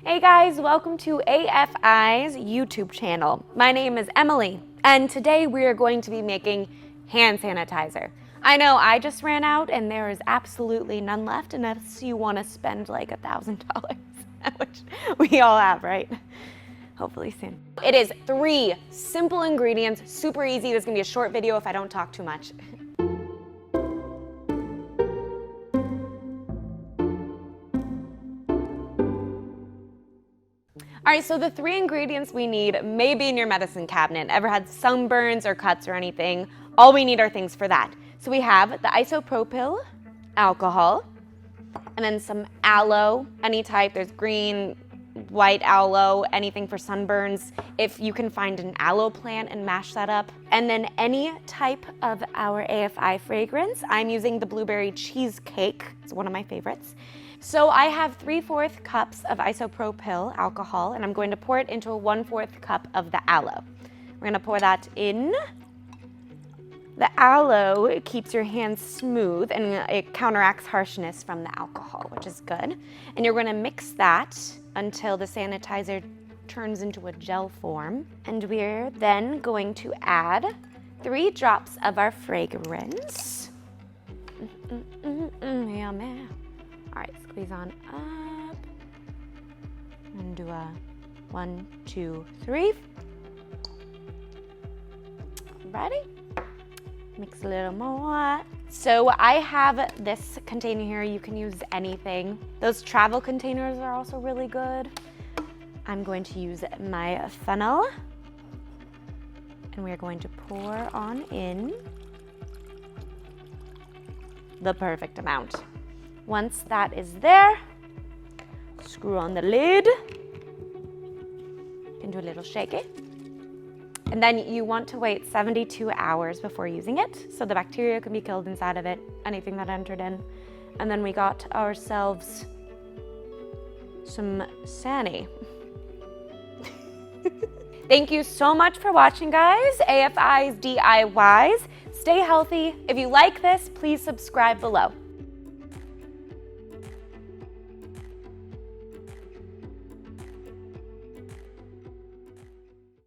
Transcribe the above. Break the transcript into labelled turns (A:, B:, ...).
A: Hey guys, welcome to AFI's YouTube channel. My name is Emily, and today we are going to be making hand sanitizer. I know I just ran out and there is absolutely none left unless you want to spend like $1,000, which we all have, right? Hopefully soon. It is 3 simple ingredients, super easy. This is gonna be a short video if I don't talk too much. All right, so the 3 ingredients we need may be in your medicine cabinet. Ever had sunburns or cuts or anything? All we need are things for that. So we have the isopropyl alcohol, and then some aloe, any type. There's green, white aloe, anything for sunburns. If you can find an aloe plant and mash that up. And then any type of our AFI fragrance. I'm using the blueberry cheesecake. It's one of my favorites. So I have 3/4 cups of isopropyl alcohol, and I'm going to pour it into a 1/4 cup of the aloe. We're gonna pour that in. The aloe, it keeps your hands smooth and it counteracts harshness from the alcohol, which is good. And you're gonna mix that until the sanitizer turns into a gel form. And we're then going to add 3 drops of our fragrance. Yummy. All right, squeeze on up and do a 1, 2, 3. Ready? Mix a little more. So I have this container here. You can use anything. Those travel containers are also really good. I'm going to use my funnel and we're going to pour on in the perfect amount. Once that is there, screw on the lid. You can do a little shaky. And then you want to wait 72 hours before using it, so the bacteria can be killed inside of it, anything that entered in. And then we got ourselves some Sani. Thank you so much for watching, guys. AFI's DIYs. Stay healthy. If you like this, please subscribe below.